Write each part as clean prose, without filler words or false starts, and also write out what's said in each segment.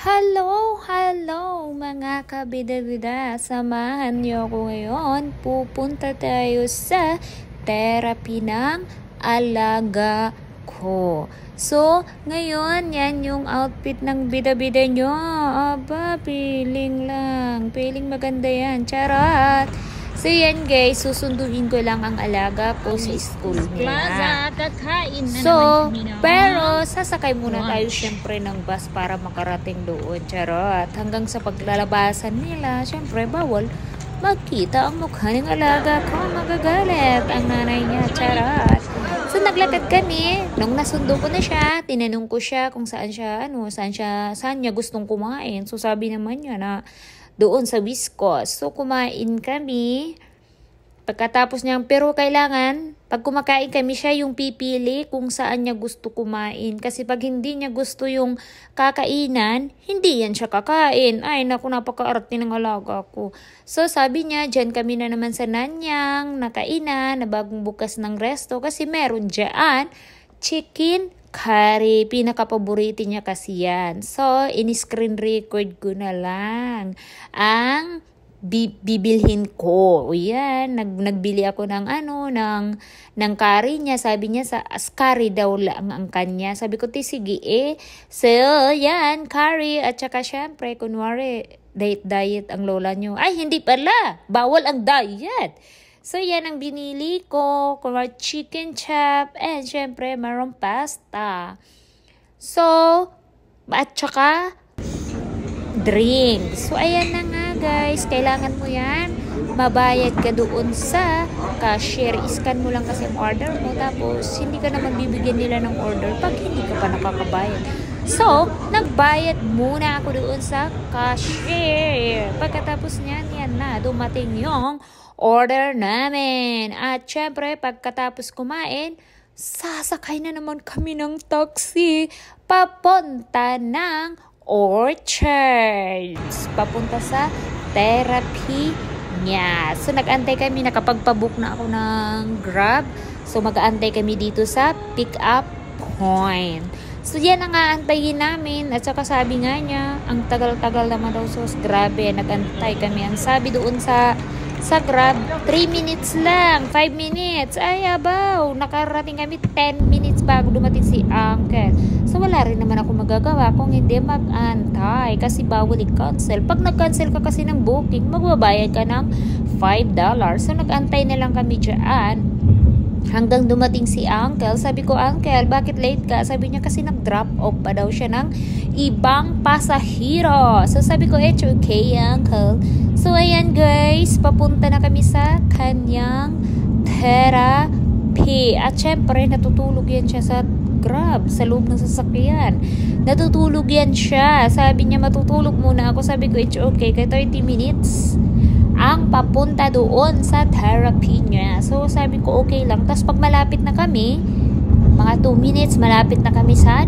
Hello mga kabida-bida. Samahan niyo ako ngayon. Pupunta tayo sa therapy ng alaga ko. So, ngayon, yan yung outfit ng bida-bida nyo. Aba, feeling lang. Feeling maganda yan. Charot! So, yan guys, susunduin ko lang ang alaga ko sa school nila. Kakain na So, naman kami na. pero sasakay muna tayo syempre ng bus para makarating doon. Charot. Hanggang sa paglalabasan nila, syempre bawal makita ang mukha ng alaga ko. Magagalit ang nanay niya. Charot. So, naglakad kami. Nung nasundo ko na siya, tinanong ko siya kung saan niya gustong kumain. So, sabi naman niya na doon sa Wiscos. So, kumain kami. Pagkatapos niya, pero kailangan, pag kumakain kami, siya yung pipili kung saan niya gusto kumain. Kasi pag hindi niya gusto yung kakainan, hindi yan siya kakain. Ay, naku, napaka-arte ng alaga ko. So, sabi niya, dyan kami na naman sa Nanyang, nakainan, na bagong bukas ng resto. Kasi meron dyan, chicken curry. Pinaka-paborito niya kasi yan. So, in-screen record ko na lang ang bibilhin ko. O yan, nagbili ako ng ng curry niya. Sabi niya sa curry daw lang ang kanya. Sabi ko, sige So, yan, curry. At saka syempre, kunwari, diet ang lola niyo. Ay, hindi pala. Bawal ang diet. So, yan ang binili ko. Kunwari, chicken chop. And syempre, mayroong pasta. So, at saka, drink. So, ayan na nga guys. Kailangan mo yan. Mabayad ka doon sa cashier. Iscan mo lang kasi ang order mo. Tapos, hindi ka naman bibigyan nila ng order pag hindi ka pa nakakabayad. So, nagbayad muna ako doon sa cashier. Pagkatapos niyan, yan na. Dumating yung order namin. At syempre, pagkatapos kumain, sasakay na naman kami ng taxi papunta ng Orchards. Papunta sa therapy niya. So, nag-antay kami. Nakapagpabook na ako ng Grab. So, mag-aantay kami dito sa pick-up point. So, yan ang aantayin namin. At saka sabi nga niya, ang tagal-tagal naman daw. So, grabe, nag-antay kami. Ang sabi doon sa Grab, 3 minutes lang, 5 minutes. Ay, abaw, nakarating kami 10 minutes bago dumating si Uncle. So, wala rin naman ako magagawa kung hindi mag-antay kasi bawal i-cancel. Pag nag-cancel ka kasi ng booking, magbabayad ka ng $5. So, nag-antay na lang kami dyan. Hanggang dumating si Uncle. Sabi ko, Uncle, bakit late ka? Sabi niya kasi nag-drop off pa daw siya ng ibang pasahero. So, sabi ko, it's okay, Uncle. So, ayan guys, papunta na kami sa kanyang therapy. At syempre, natutulog yan siya sa Grab, sa loob ng sasakyan. Natutulog yan siya. Sabi niya, matutulog muna ako. Sabi ko, it's okay. Kaya 30 minutes ang papunta doon sa therapy niya. So, sabi ko, okay lang. Tapos, pag malapit na kami, mga 2 minutes, malapit na kami sa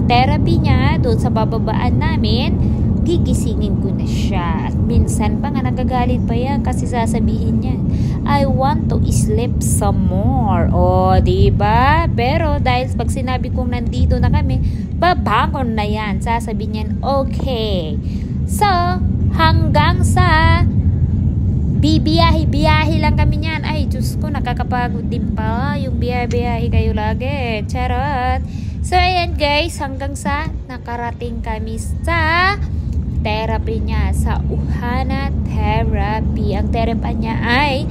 therapy niya, doon sa bababaan namin, gigisingin ko na siya. At minsan pa nga, nagagalit pa yan kasi sasabihin niya, I want to sleep some more. O, diba? Pero, dahil pag sinabi kong nandito na kami, babangon na yan. Sasabihin niyan, okay. So, hanggang sa bibiyahe lang kami niyan. Ay, Diyos ko, nakakapagod din pa yung biyahe kayo lagi. Charot. So, ayan guys, hanggang sa nakarating kami sa therapy niya, sa Uhana Therapy. Ang therapy niya ay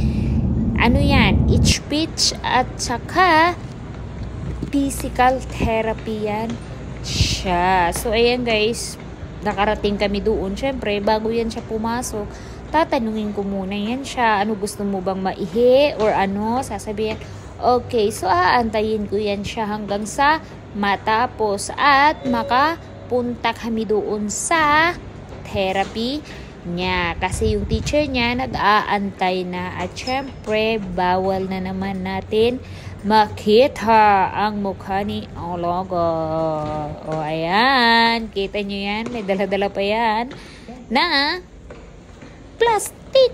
speech at saka physical therapy yan siya. So, ayan guys, nakarating kami doon. Syempre, bago yan siya pumasok, tatanungin ko muna yan siya. Ano gusto mo bang maihi? Or sasabihin, okay, so aantayin ko yan siya hanggang sa matapos at makapunta kami doon sa therapy niya. Kasi yung teacher niya nag-aantay na. At syempre, bawal na naman natin makita ang mukha ni alaga. O, ayan. Kita nyo yan. May dala-dala pa yan na plastic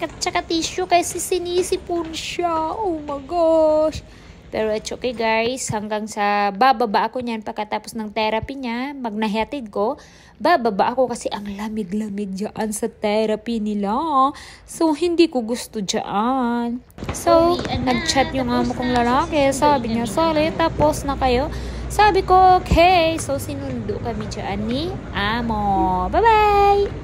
at saka tissue kasi sinisipon siya. Oh my gosh. Pero it's okay guys, hanggang sa bababa ako niyan pagkatapos ng therapy niya, magnahatid ko, bababa ako kasi ang lamig-lamig dyan sa therapy nila. So, hindi ko gusto dyan. So, nag-chat yung amo kong lalaki, sabi niya, sorry, tapos na kayo. Sabi ko, okay. So, sinundo kami dyan ni amo. Bye-bye!